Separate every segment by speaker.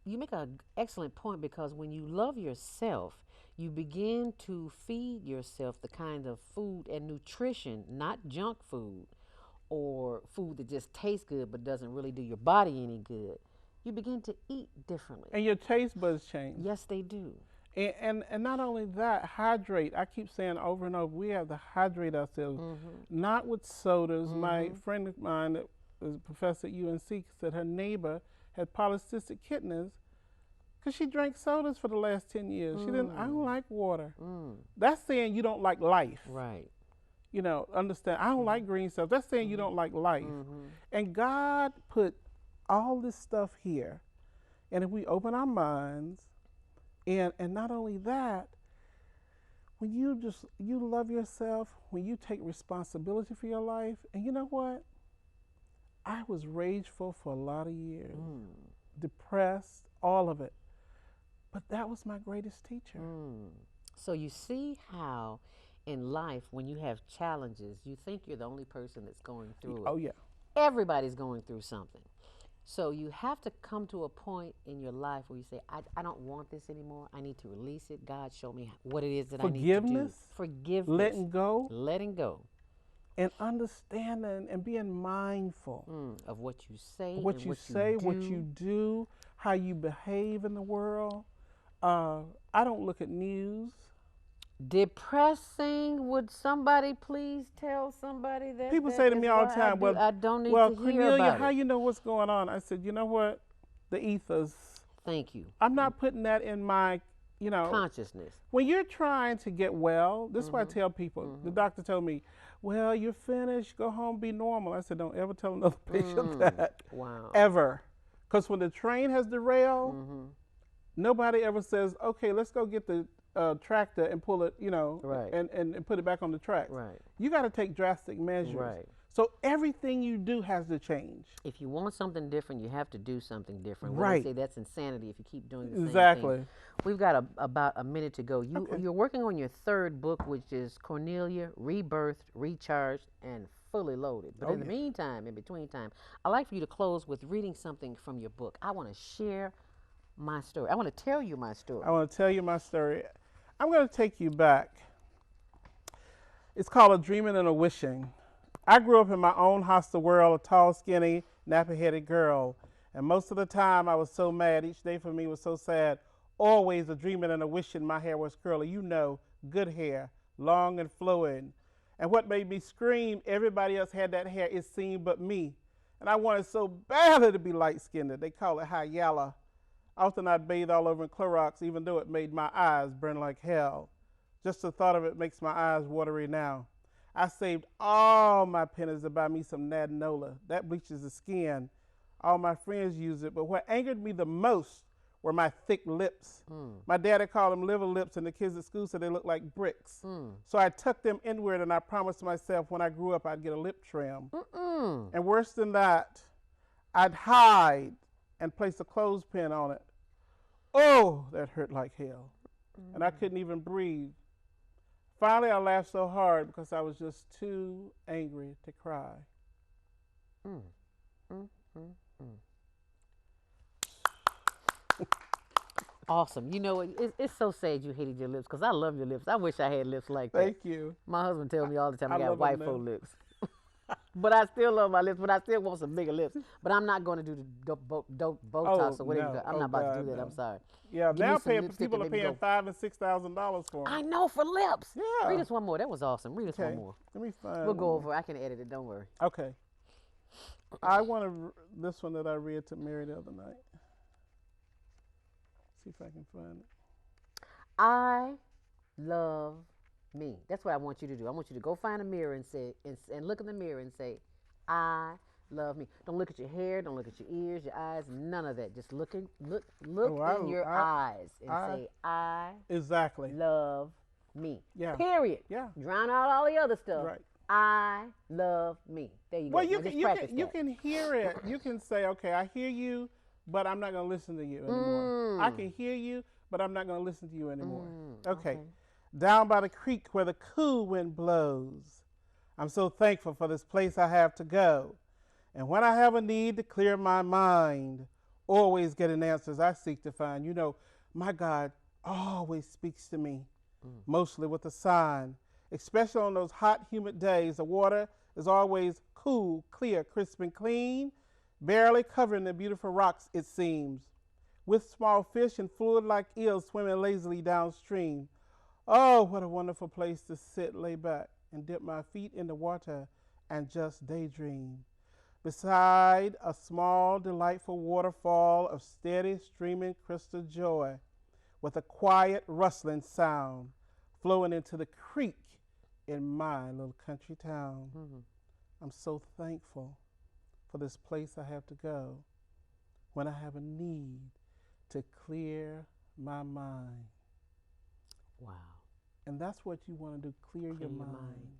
Speaker 1: you make an excellent point because when you love yourself, you begin to feed yourself the kind of food and nutrition, not junk food or food that just tastes good but doesn't really do your body any good. You begin to eat differently.
Speaker 2: And your taste buds change.
Speaker 1: Yes, they do.
Speaker 2: And not only that, hydrate. I keep saying over and over, we have to hydrate ourselves, not with sodas. My friend of mine that was a professor at UNC said her neighbor had polycystic kidneys because she drank sodas for the last 10 years. She didn't, I don't like water. That's saying you don't like life.
Speaker 1: Right.
Speaker 2: You know, understand, I don't like green stuff. That's saying you don't like life. And God put all this stuff here. And if we open our minds, and not only that, when you love yourself, when you take responsibility for your life, and you know what? I was rageful for a lot of years, depressed, all of it. But that was my greatest teacher.
Speaker 1: So you see how in life, when you have challenges, you think you're the only person that's going through it.
Speaker 2: Oh, yeah.
Speaker 1: Everybody's going through something. So you have to come to a point in your life where you say, I don't want this anymore. I need to release it. God, show me what it is that I need to do. Forgiveness.
Speaker 2: Letting go.
Speaker 1: Letting go.
Speaker 2: And understanding and being mindful
Speaker 1: of what you say,
Speaker 2: what you do, how you behave in the world. I don't look at news.
Speaker 1: Depressing. Would somebody please tell somebody that?
Speaker 2: People say to me all the time,
Speaker 1: I don't need to hear
Speaker 2: Cornelia,
Speaker 1: about
Speaker 2: how
Speaker 1: it.
Speaker 2: you know what's going on? I said, you know what? The ethers.
Speaker 1: Thank you.
Speaker 2: I'm not putting that in my,
Speaker 1: consciousness.
Speaker 2: When you're trying to get well, this is what I tell people. The doctor told me, well, you're finished. Go home, be normal. I said, don't ever tell another patient that.
Speaker 1: Wow.
Speaker 2: Ever. Because when the train has derailed, nobody ever says, okay, let's go get the tractor and pull it,
Speaker 1: right.
Speaker 2: and put it back on the tracks.
Speaker 1: Right.
Speaker 2: You got to take drastic measures.
Speaker 1: Right.
Speaker 2: So everything you do has to change.
Speaker 1: If you want something different, you have to do something different.
Speaker 2: Right.
Speaker 1: They say that's insanity if you keep doing the same
Speaker 2: Exactly.
Speaker 1: thing. We've got about a minute to go. You're working on your third book, which is Cornelia, Rebirthed, Recharged, and Fully Loaded. But in the meantime, in between time, I'd like for you to close with reading something from your book. I want to share my story. I want to tell you my story.
Speaker 2: I want to tell you my story. I'm going to take you back. It's called A Dreaming and a Wishing. I grew up in my own hostile world, a tall, skinny, nappy-headed girl. And most of the time I was so mad. Each day for me was so sad. Always a dreaming and a wishing my hair was curly. Good hair, long and flowing. And what made me scream, everybody else had that hair, it seemed, but me. And I wanted so badly to be light-skinned. They call it high yellow. Often I'd bathe all over in Clorox, even though it made my eyes burn like hell. Just the thought of it makes my eyes watery now. I saved all my pennies to buy me some Nadinola. That bleaches the skin. All my friends use it, but what angered me the most were my thick lips. My daddy called them liver lips, and the kids at school said they looked like bricks. So I tucked them inward, and I promised myself when I grew up I'd get a lip trim. And worse than that, I'd hide and place a clothespin on it. Oh, that hurt like hell. And I couldn't even breathe. Finally, I laughed so hard because I was just too angry to cry.
Speaker 1: Awesome. It's so sad you hated your lips because I love your lips. I wish I had lips like that.
Speaker 2: Thank you.
Speaker 1: My husband tells me all the time I got
Speaker 2: love
Speaker 1: white
Speaker 2: them
Speaker 1: folk
Speaker 2: now.
Speaker 1: lips. But I still love my lips, but I still want some bigger lips. But I'm not going to do the Botox or whatever.
Speaker 2: no.
Speaker 1: I'm not about to do that.
Speaker 2: no.
Speaker 1: I'm sorry.
Speaker 2: Yeah,
Speaker 1: Give me
Speaker 2: now
Speaker 1: some lipstick
Speaker 2: people are
Speaker 1: and maybe
Speaker 2: paying
Speaker 1: go.
Speaker 2: $5,000 and $6,000 for them.
Speaker 1: I know, for lips.
Speaker 2: Yeah.
Speaker 1: Read us one more. That was awesome. Read us one
Speaker 2: Okay.
Speaker 1: more.
Speaker 2: Let me find.
Speaker 1: We'll go over. I can edit it. Don't worry.
Speaker 2: Okay. I want to this one that I read to Mary the other night. See if I can find it.
Speaker 1: I love me. That's what I want you to do. I want you to go find a mirror and say, and look in the mirror and say, I love me. Don't look at your hair. Don't look at your ears, your eyes. None of that. Just look in your eyes and say, I
Speaker 2: Exactly.
Speaker 1: love me.
Speaker 2: Yeah.
Speaker 1: Period.
Speaker 2: Yeah.
Speaker 1: Drown out all the other stuff.
Speaker 2: Right.
Speaker 1: I love me. There you go.
Speaker 2: Well,
Speaker 1: Now just practice
Speaker 2: you
Speaker 1: that.
Speaker 2: can hear it. You can say, okay, I hear you, but I'm not going to listen to you anymore. I can hear you, but I'm not going to listen to you anymore. Okay. Down by the creek where the cool wind blows, I'm so thankful for this place I have to go. And when I have a need to clear my mind, always getting answers I seek to find. My God always speaks to me,
Speaker 1: Mm.
Speaker 2: mostly with a sign. Especially on those hot, humid days, the water is always cool, clear, crisp, and clean, barely covering the beautiful rocks, it seems, with small fish and fluid-like eels swimming lazily downstream. Oh, what a wonderful place to sit, lay back, and dip my feet in the water and just daydream. Beside a small, delightful waterfall of steady, streaming crystal joy, with a quiet, rustling sound flowing into the creek in my little country town.
Speaker 1: Mm.
Speaker 2: I'm so thankful for this place I have to go when I have a need to clear my mind.
Speaker 1: Wow.
Speaker 2: And that's what you want to do, clear your mind.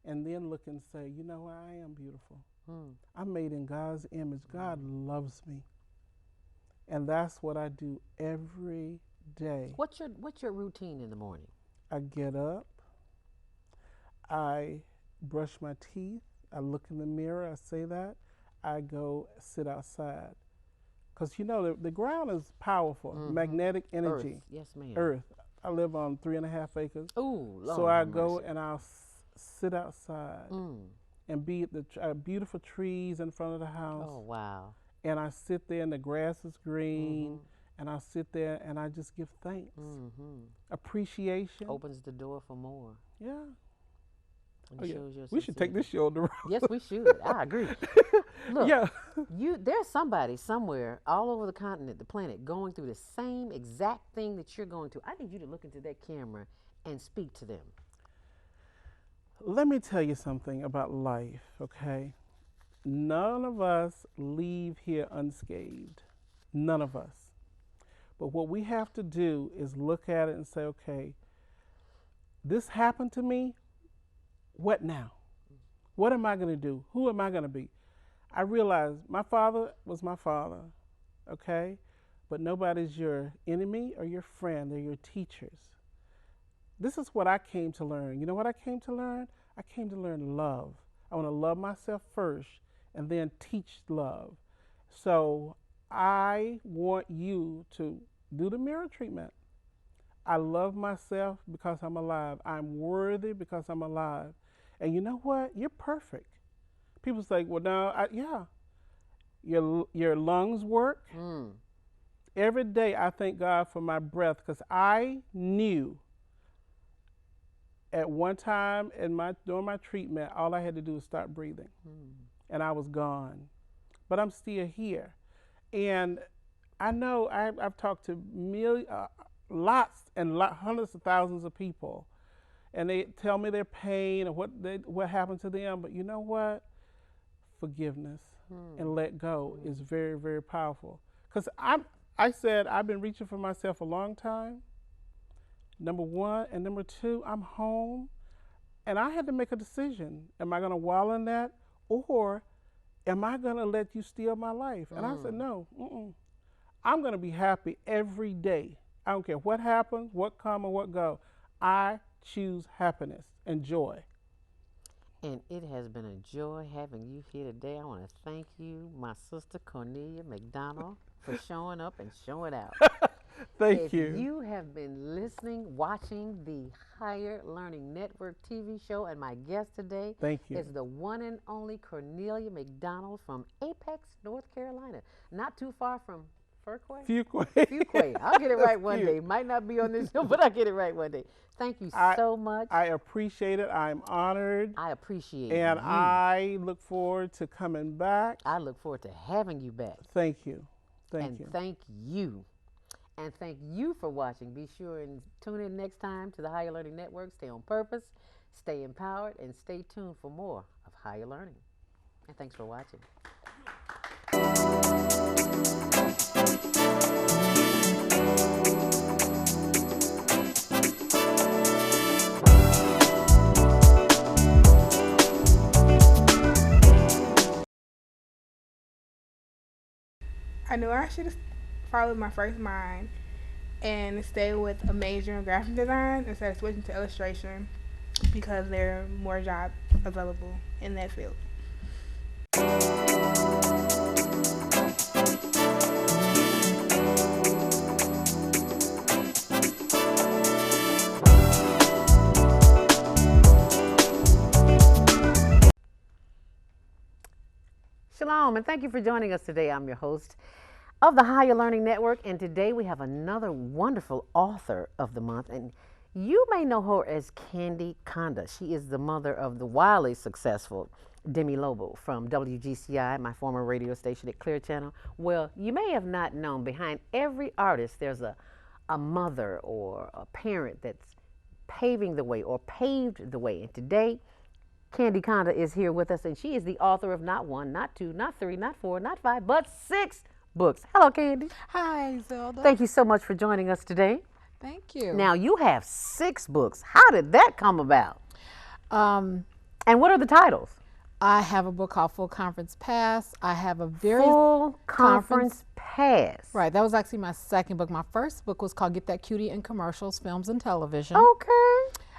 Speaker 2: And then look and say, I am beautiful.
Speaker 1: Mm.
Speaker 2: I'm made in God's image. God loves me. And that's what I do every day.
Speaker 1: What's your routine in the morning?
Speaker 2: I get up, I brush my teeth, I look in the mirror, I say that, I go sit outside. Because the ground is powerful, magnetic energy.
Speaker 1: Earth. Yes, ma'am.
Speaker 2: Earth. I live on 3.5 acres.
Speaker 1: Ooh, Lord
Speaker 2: so I
Speaker 1: have
Speaker 2: go
Speaker 1: mercy.
Speaker 2: and I'll sit outside and be at the beautiful trees in front of the house.
Speaker 1: Oh, wow.
Speaker 2: And I sit there and the grass is green. And I sit there and I just give thanks. Appreciation.
Speaker 1: Opens the door for more.
Speaker 2: Yeah.
Speaker 1: And shows your
Speaker 2: we should take this show on the road.
Speaker 1: Yes, we should. I agree. Look,
Speaker 2: Yeah.
Speaker 1: there's somebody somewhere all over the continent, the planet, going through the same exact thing that you're going through. I need you to look into that camera and speak to them.
Speaker 2: Let me tell you something about life, okay? None of us leave here unscathed. None of us. But what we have to do is look at it and say, okay, this happened to me. What now? What am I going to do? Who am I going to be? I realized my father was my father, okay? But nobody's your enemy or your friend. They're your teachers. This is what I came to learn. You know what I came to learn? I came to learn love. I want to love myself first and then teach love. So I want you to do the mirror treatment. I love myself because I'm alive. I'm worthy because I'm alive. And you know what? You're perfect. People say, well, no, yeah. Your lungs work. Every day I thank God for my breath because I knew at one time during my treatment, all I had to do was stop breathing. And I was gone. But I'm still here. And I know I've talked to lots and hundreds of thousands of people, and they tell me their pain and what happened to them. But you know what? Forgiveness and let go is very, very powerful. Because I said I've been reaching for myself a long time. Number one, and number two, I'm home, and I had to make a decision. Am I going to wallow in that, or am I going to let you steal my life? And I said, no, I'm going to be happy every day. I don't care what happens, what come, or what go. I choose happiness and joy.
Speaker 1: And it has been a joy having you here today. I want to thank you, my sister Cornelia McDonald, for showing up and showing out.
Speaker 2: Thank you.
Speaker 1: If you have been listening, watching the Higher Learning Network TV show, and my guest today
Speaker 2: Thank you.
Speaker 1: is the one and only Cornelia McDonald from Apex, North Carolina. Not too far from
Speaker 2: Fuquay.
Speaker 1: Fuquay. I'll get it right one day. Might not be on this show, but I'll get it right one day. Thank you so much.
Speaker 2: I appreciate it. I'm honored.
Speaker 1: I appreciate
Speaker 2: and
Speaker 1: you.
Speaker 2: I look forward to coming back.
Speaker 1: I look forward to having you back.
Speaker 2: Thank you. Thank you.
Speaker 1: Thank you. And thank you for watching. Be sure and tune in next time to the Higher Learning Network. Stay on purpose, stay empowered, and stay tuned for more of Higher Learning. And thanks for watching.
Speaker 3: I knew I should have followed my first mind and stay with a major in graphic design instead of switching to illustration because there are more jobs available in that field.
Speaker 1: Shalom, and thank you for joining us today. I'm your host of the Higher Learning Network, and today we have another wonderful author of the month, and you may know her as Kandi Conda. She is the mother of the wildly successful Demi Lobo from WGCI, my former radio station at Clear Channel. Well, you may have not known behind every artist there's a mother or a parent that's paving the way or paved the way. And today, Kandi Conda is here with us, and she is the author of not one, not two, not three, not four, not five, but 6 books. Hello, Kandi.
Speaker 4: Hi, Zelda.
Speaker 1: Thank you so much for joining us today.
Speaker 4: Thank you.
Speaker 1: Now, you have 6 books. How did that come about? And what are the titles?
Speaker 4: I have a book called Full Conference Pass. I have a very
Speaker 1: Full Conference Pass.
Speaker 4: Right, that was actually my second book. My first book was called Get That Cutie in Commercials, Films, and Television.
Speaker 1: Okay.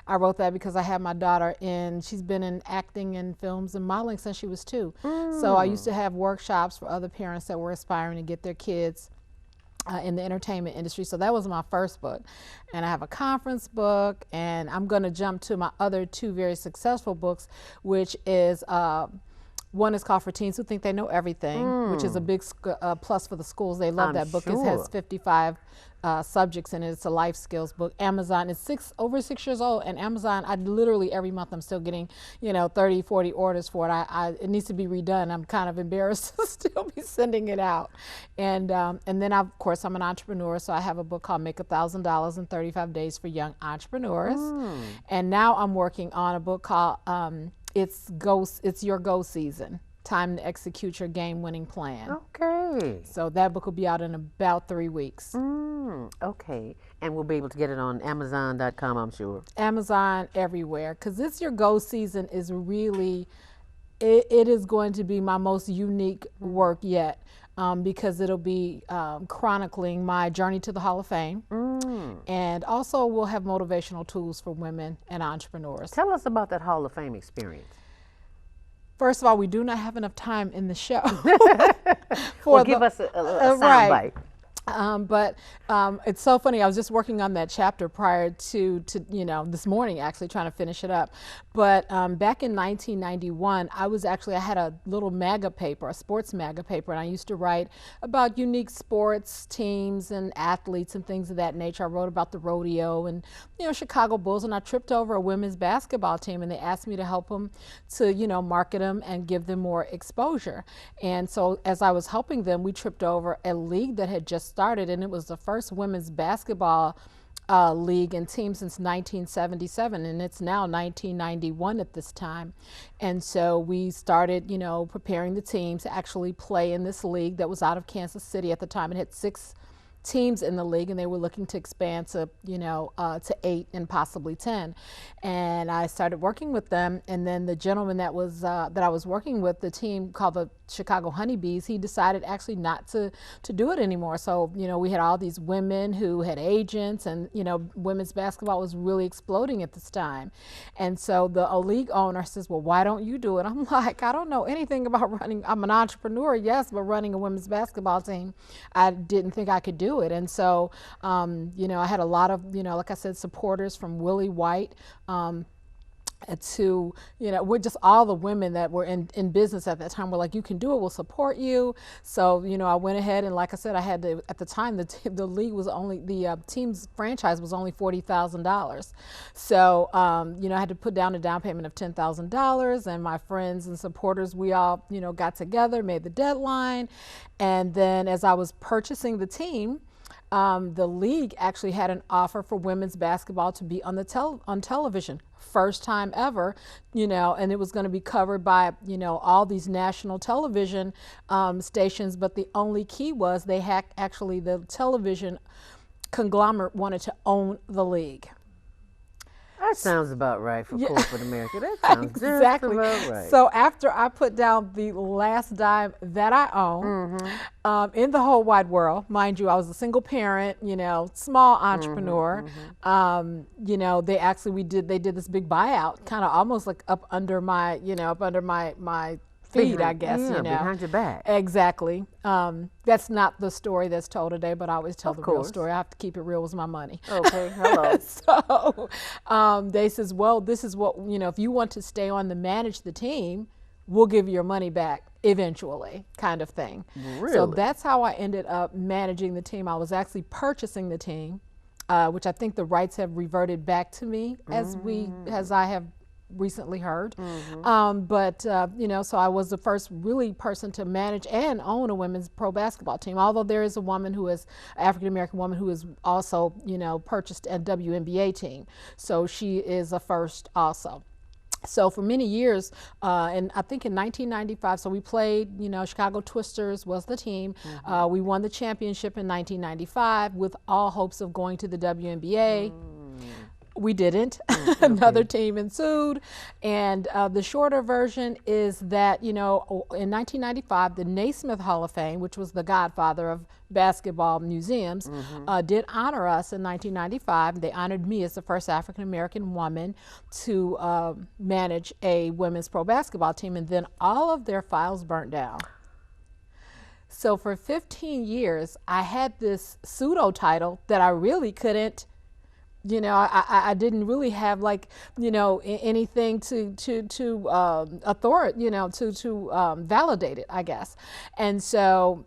Speaker 4: I wrote that because I had my daughter she's been in acting and films and modeling since she was 2. So I used to have workshops for other parents that were aspiring to get their kids in the entertainment industry. So that was my first book. And I have a conference book, and I'm going to jump to my other 2 very successful books, which is one is called For Teens Who Think They Know Everything, which is a big plus for the schools. They love that book. It has 55 subjects in it. It's a life skills book. Amazon is over 6 years old, and Amazon, I literally every month I'm still getting 30, 40 orders for it. It needs to be redone. I'm kind of embarrassed to still be sending it out. And then of course I'm an entrepreneur, so I have a book called Make $1,000 in 35 Days for Young Entrepreneurs. And now I'm working on a book called It's Your Go Season. Time to execute your game-winning plan.
Speaker 1: Okay.
Speaker 4: So that book will be out in about 3 weeks.
Speaker 1: Okay. And we'll be able to get it on Amazon.com, I'm sure.
Speaker 4: Amazon, everywhere. Because It's Your Go Season is really, it is going to be my most unique work yet. Because it'll be chronicling my journey to the Hall of Fame. And also we'll have motivational tools for women and entrepreneurs.
Speaker 1: Tell us about that Hall of Fame experience.
Speaker 4: First of all, we do not have enough time in the show.
Speaker 1: Give us a soundbite.
Speaker 4: But it's so funny. I was just working on that chapter prior to this morning, actually trying to finish it up. But back in 1991, I had a little MAGA paper, a sports MAGA paper, and I used to write about unique sports teams and athletes and things of that nature. I wrote about the rodeo and Chicago Bulls, and I tripped over a women's basketball team, and they asked me to help them to market them and give them more exposure. And so as I was helping them, we tripped over a league that had just started, and it was the first women's basketball league and team since 1977, and it's now 1991 at this time. And so we started, preparing the teams to actually play in this league that was out of Kansas City at the time. It had 6 teams in the league, and they were looking to expand to to 8 and possibly 10. And I started working with them, and then the gentleman that I was working with, the team called the Chicago Honeybees, he decided actually not to do it anymore. So we had all these women who had agents, and women's basketball was really exploding at this time. And so the league owner says, well, why don't you do it? I'm like, I don't know anything about running. I'm an entrepreneur, yes, but running a women's basketball team, I didn't think I could do it. And so, I had a lot of, like I said, supporters from Willie White to, we're just all the women that were in business at that time were like, you can do it, we'll support you. So, I went ahead, and like I said, I had to, at the time, the league was only, the team's franchise was only $40,000. So, I had to put down a down payment of $10,000, and my friends and supporters, we all, got together, made the deadline. And then as I was purchasing the team, the league actually had an offer for women's basketball to be on television, first time ever, and it was going to be covered by, all these national television stations. But the only key was they had actually, the television conglomerate wanted to own the league.
Speaker 1: That sounds about right for corporate America. That sounds
Speaker 4: exactly
Speaker 1: just about right.
Speaker 4: So after I put down the last dime that I own, in the whole wide world, mind you, I was a single parent, small entrepreneur. They did this big buyout, kind of almost like up under my feet, I guess.
Speaker 1: Behind your back.
Speaker 4: Exactly. That's not the story that's told today, but I always tell the real story. I have to keep it real with my money.
Speaker 1: Okay, hello.
Speaker 4: So they says, well, this is what, if you want to stay on to manage the team, we'll give you your money back eventually, kind of thing.
Speaker 1: Really?
Speaker 4: So that's how I ended up managing the team. I was actually purchasing the team, which I think the rights have reverted back to me as I have recently heard. So I was the first really person to manage and own a women's pro basketball team. Although there is a woman who is African American woman who is also, purchased a WNBA team. So she is a first also. So for many years, and I think in 1995, so we played, Chicago Twisters was the team. We won the championship in 1995 with all hopes of going to the WNBA. We didn't. Another team ensued. And the shorter version is that, in 1995, the Naismith Hall of Fame, which was the godfather of basketball museums, did honor us in 1995. They honored me as the first African American woman to manage a women's pro basketball team. And then all of their files burnt down. So for 15 years, I had this pseudo title that I really couldn't. I didn't really have anything to validate it, I guess. And so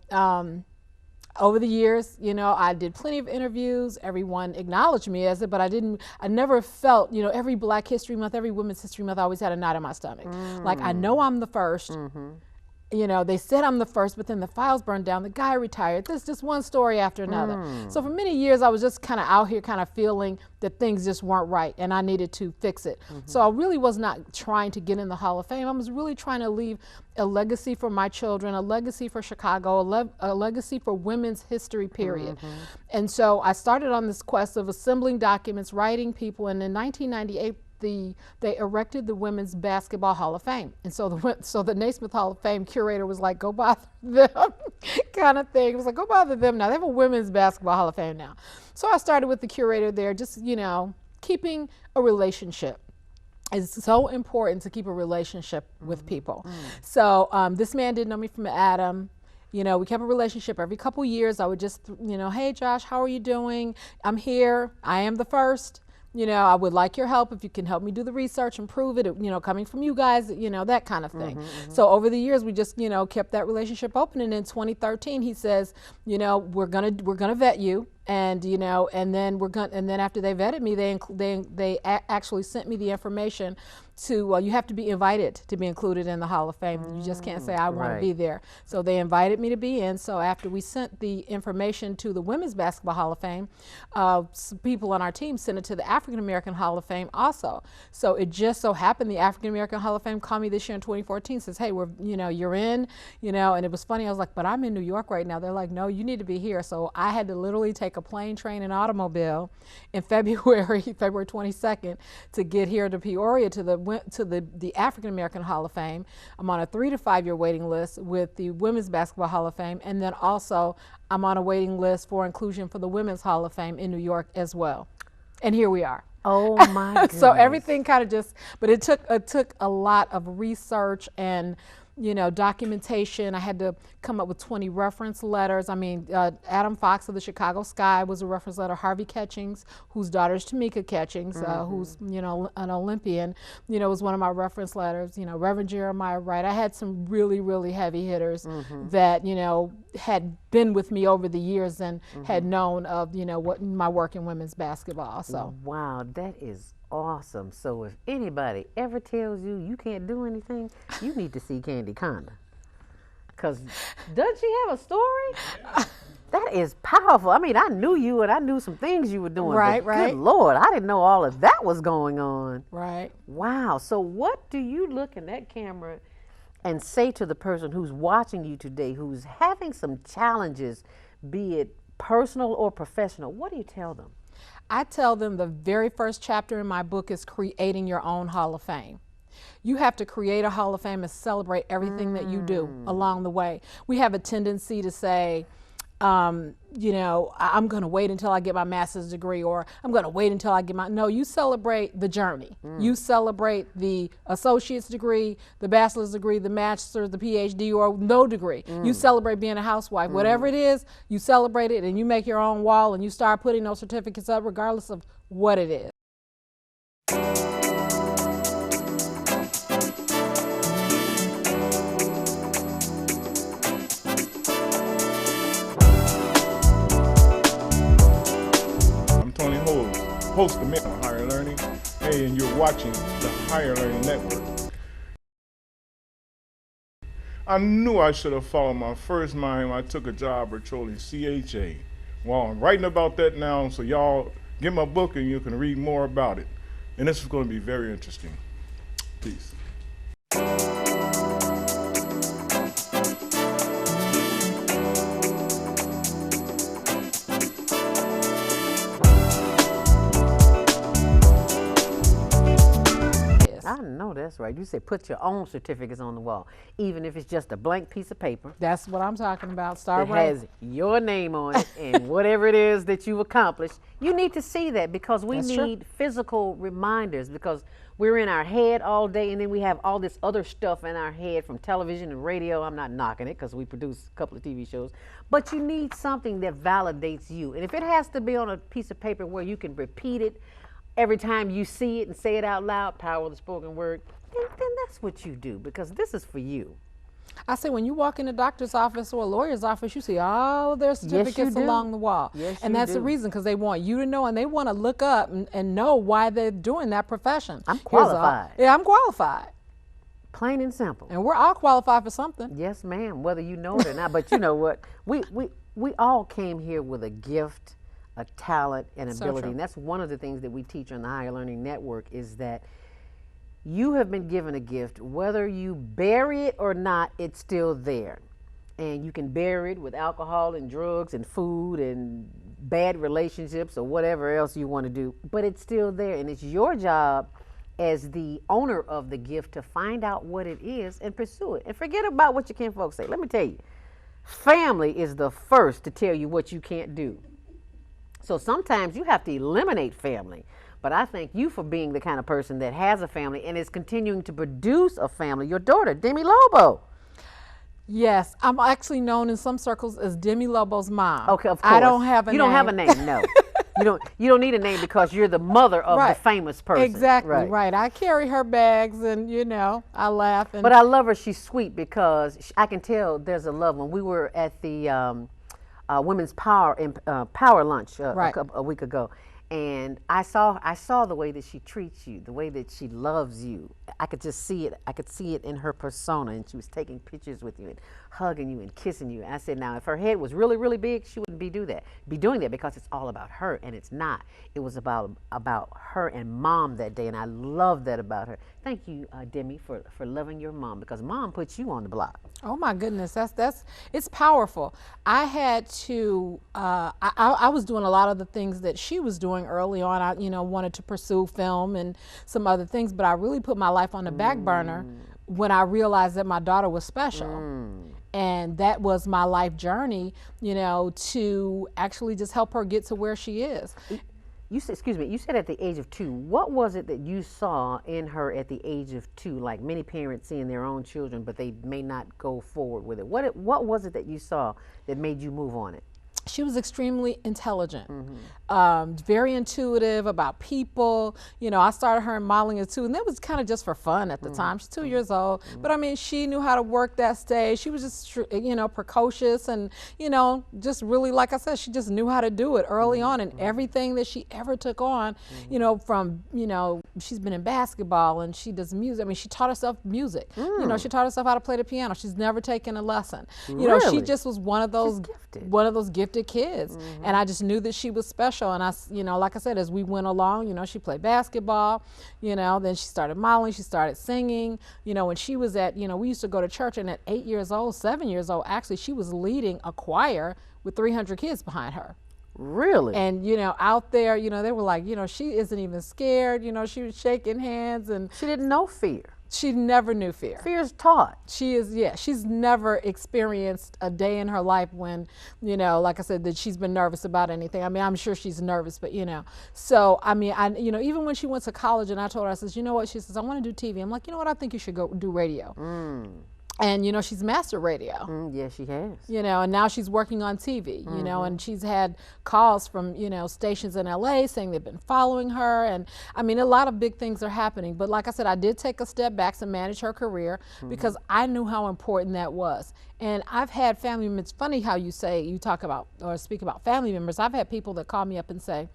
Speaker 4: over the years, I did plenty of interviews. Everyone acknowledged me as it, but I never felt, every Black History Month, every Women's History Month, I always had a knot in my stomach. Like, I know I'm the first. They said I'm the first, but then the files burned down. The guy retired. There's just one story after another. So for many years, I was just kind of out here kind of feeling that things just weren't right and I needed to fix it. So I really was not trying to get in the Hall of Fame. I was really trying to leave a legacy for my children, a legacy for Chicago, a legacy for women's history, period. And so I started on this quest of assembling documents, writing people, and in 1998, they erected the Women's Basketball Hall of Fame. And so the Naismith Hall of Fame curator was like, go bother them, kind of thing. It was like, go bother them now. They have a Women's Basketball Hall of Fame now. So I started with the curator there, just, keeping a relationship. It's so important to keep a relationship with people. So this man didn't know me from Adam. We kept a relationship every couple years. I would just, hey, Josh, how are you doing? I'm here. I am the first. I would like your help if you can help me do the research and prove it, coming from you guys, that kind of thing. So over the years, we just, kept that relationship open. And in 2013, he says, we're gonna vet you. And and then after they vetted me, they actually sent me the information to you have to be invited to be included in the Hall of Fame. You just can't say I want to be there. So they invited me to be in. So after we sent the information to the Women's Basketball Hall of Fame, some people on our team sent it to the African American Hall of Fame also. So it just so happened the African American Hall of Fame called me this year in 2014, says, hey, you're in, and it was funny. I was like, but I'm in New York right now. They're like, no, you need to be here. So I had to literally take a plane, train, and automobile in February 22nd to get here to Peoria to the African American Hall of Fame. I'm on a 3 to 5 year waiting list with the Women's Basketball Hall of Fame, and then also I'm on a waiting list for inclusion for the Women's Hall of Fame in New York as well. And here we are.
Speaker 1: Oh my goodness.
Speaker 4: So everything kind of but it took a lot of research and documentation. I had to come up with 20 reference letters. I mean, Adam Fox of the Chicago Sky was a reference letter. Harvey Catchings, whose daughter is Tamika Catchings, who's, an Olympian, was one of my reference letters. Reverend Jeremiah Wright. I had some really, really heavy hitters that, had been with me over the years and had known of, what my work in women's basketball. So.
Speaker 1: Wow, that is awesome. So if anybody ever tells you you can't do anything, you need to see Kandi Conda. Because doesn't she have a story? That is powerful. I mean, I knew you and I knew some things you were doing.
Speaker 4: Right,
Speaker 1: but
Speaker 4: right.
Speaker 1: Good Lord, I didn't know all of that was going on.
Speaker 4: Right.
Speaker 1: Wow. So what do you look in that camera and say to the person who's watching you today, who's having some challenges, be it personal or professional? What do you tell them?
Speaker 4: I tell them the very first chapter in my book is creating your own Hall of Fame. You have to create a Hall of Fame and celebrate everything that you do along the way. We have a tendency to say, I'm going to wait until I get my master's degree, or I'm going to wait until I get no, you celebrate the journey. You celebrate the associate's degree, the bachelor's degree, the master's, the PhD, or no degree. You celebrate being a housewife. Whatever it is, you celebrate it, and you make your own wall, and you start putting those certificates up regardless of what it is.
Speaker 5: host, the man on Higher Learning. Hey, and you're watching the Higher Learning Network. I knew I should have followed my first mind when I took a job patrolling CHA. Well, I'm writing about that now, so y'all get my book and you can read more about it. And this is going to be very interesting. Peace.
Speaker 1: I know that's right. You say put your own certificates on the wall, even if it's just a blank piece of paper.
Speaker 4: That's what I'm talking about. Start
Speaker 1: It
Speaker 4: right.
Speaker 1: has your name on it and whatever it is that you've accomplished. You need to see that because we
Speaker 4: That's true.
Speaker 1: need physical reminders because we're in our head all day and then we have all this other stuff in our head from television and radio. I'm not knocking it because we produce a couple of TV shows, but you need something that validates you. And if it has to be on a piece of paper where you can repeat it every time you see it and say it out loud, power of the spoken word, then that's what you do because this is for you.
Speaker 4: I say when you walk in a doctor's office or a lawyer's office, you see all of their certificates
Speaker 1: do.
Speaker 4: along the wall.
Speaker 1: Yes,
Speaker 4: and
Speaker 1: you
Speaker 4: that's the
Speaker 1: do.
Speaker 4: reason, because they want you to know and they want to look up and know why they're doing that profession.
Speaker 1: I'm
Speaker 4: Here's all-
Speaker 1: qualified.
Speaker 4: Yeah, I'm qualified.
Speaker 1: Plain and simple.
Speaker 4: And we're all qualified for something.
Speaker 1: Yes, ma'am, whether you know it or not. But you know what? We all came here with a gift, a talent, and
Speaker 4: So
Speaker 1: ability.
Speaker 4: true.
Speaker 1: And that's one of the things that we teach on the Higher Learning Network is that you have been given a gift. Whether you bury it or not, it's still there. And you can bury it with alcohol and drugs and food and bad relationships or whatever else you want to do. But it's still there. And it's your job as the owner of the gift to find out what it is and pursue it. And forget about what your kinfolk say. Let me tell you, family is the first to tell you what you can't do. So sometimes you have to eliminate family. But I thank you for being the kind of person that has a family and is continuing to produce a family. Your daughter, Demi Lobo.
Speaker 4: Yes, I'm actually known in some circles as Demi Lobo's mom.
Speaker 1: Okay, of course.
Speaker 4: I don't have a
Speaker 1: You
Speaker 4: name.
Speaker 1: don't have a name, no. You don't need a name because you're the mother of
Speaker 4: Right.
Speaker 1: the famous person.
Speaker 4: Exactly, right. I carry her bags and, I laugh. And
Speaker 1: But I love her. She's sweet because I can tell there's a love. When we were at the Women's Power Lunch
Speaker 4: Right.
Speaker 1: a week ago, and I saw the way that she treats you, the way that she loves you. I could just see it. I could see it in her persona, and she was taking pictures with you and hugging you and kissing you. And I said, now, if her head was really, really big, she wouldn't be doing that because it's all about her, and it's not. It was about her and Mom that day, and I love that about her. Thank you, Demi, for loving your mom because Mom puts you on the block.
Speaker 4: oh my goodness, it's powerful. I had to. I was doing a lot of the things that she was doing early on. I wanted to pursue film and some other things, but I really put my life on the back burner when I realized that my daughter was special. And that was my life journey, to actually just help her get to where she is.
Speaker 1: You said at the age of 2. What was it that you saw in her at the age of 2? Like many parents seeing their own children, but they may not go forward with it. What was it that you saw that made you move on it?
Speaker 4: She was extremely intelligent, very intuitive about people. I started her in modeling at 2, and that was kind of just for fun at the time. She's 2 years old, but I mean, she knew how to work that stage. She was just, precocious and, just really, like I said, she just knew how to do it early on, and everything that she ever took on, from, she's been in basketball and she does music. I mean, she taught herself music. She taught herself how to play the piano. She's never taken a lesson. She
Speaker 1: Really?
Speaker 4: just was one of those gifted kids, and I just knew that she was special. And I, like I said, as we went along, she played basketball, then she started modeling, she started singing. When she was at, we used to go to church, and at 8 years old, 7 years old, actually, she was leading a choir with 300 kids behind her.
Speaker 1: Really?
Speaker 4: And out there, they were like, she isn't even scared. She was shaking hands, and
Speaker 1: She didn't know fear.
Speaker 4: she never knew fear.
Speaker 1: Fear is taught.
Speaker 4: She's never experienced a day in her life when, like I said, that she's been nervous about anything. I mean, I'm sure she's nervous, but so, I mean, even when she went to college and I told her, I says, you know what? She says, I want to do TV. I'm like, you know what? I think you should go do radio. And, she's mastered radio.
Speaker 1: Yes, she has.
Speaker 4: And now she's working on TV, and she's had calls from, stations in LA saying they've been following her. And I mean, a lot of big things are happening. But like I said, I did take a step back to manage her career because I knew how important that was. And I've had family members, funny how you talk about or speak about family members. I've had people that call me up and say,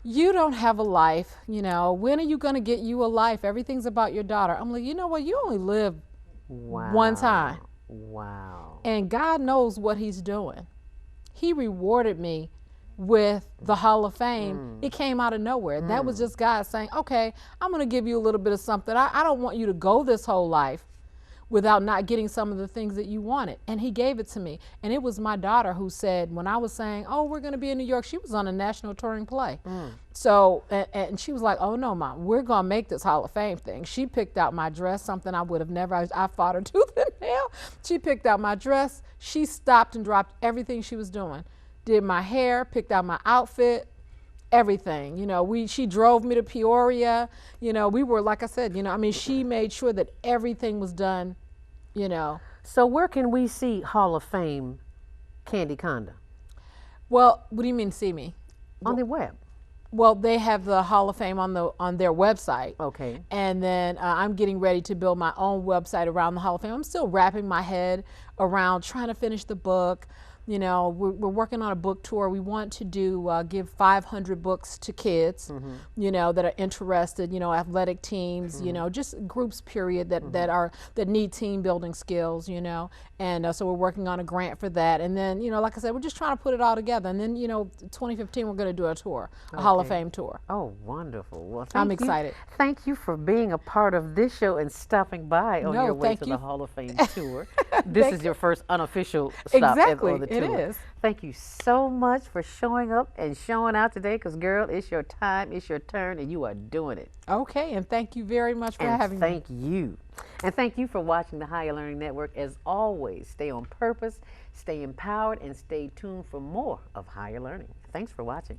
Speaker 4: you don't have a life. When are you going to get you a life? Everything's about your daughter. I'm like, you know what? You only live one time.
Speaker 1: Wow. Wow.
Speaker 4: And God knows what he's doing. He rewarded me with the Hall of Fame. It came out of nowhere. That was just God saying, okay, I'm going to give you a little bit of something. I don't want you to go this whole life without not getting some of the things that you wanted. And he gave it to me. And it was my daughter who said, when I was saying, oh, we're going to be in New York, she was on a national touring play. So, and she was like, oh no, Mom, we're going to make this Hall of Fame thing. She picked out my dress, something I would have never, I fought her tooth and nail. She picked out my dress. She stopped and dropped everything she was doing. Did my hair, picked out my outfit, everything. She drove me to Peoria. We were, like I said, she made sure that everything was done.
Speaker 1: So where can we see Hall of Fame Kandi Conda?
Speaker 4: Well, what do you mean see me?
Speaker 1: On the web.
Speaker 4: Well, they have the Hall of Fame on their website.
Speaker 1: Okay.
Speaker 4: And then I'm getting ready to build my own website around the Hall of Fame. I'm still wrapping my head around trying to finish the book. We're working on a book tour. We want to give 500 books to kids, that are interested, athletic teams, just groups, period, that need team building skills, and so we're working on a grant for that. And then, like I said, we're just trying to put it all together. And then, 2015, we're going to do a tour, a Hall of Fame tour.
Speaker 1: Oh, wonderful. Well,
Speaker 4: I'm excited.
Speaker 1: Thank you for being a part of this show and stopping by on your way to the Hall of Fame tour. This is your first unofficial stop on the tour.
Speaker 4: It is.
Speaker 1: Thank you so much for showing up and showing out today, because, girl, it's your time, it's your turn, and you are doing it.
Speaker 4: Okay, and thank you very much for having me.
Speaker 1: Thank you. And thank you for watching the Higher Learning Network. As always, stay on purpose, stay empowered, and stay tuned for more of Higher Learning. Thanks for watching.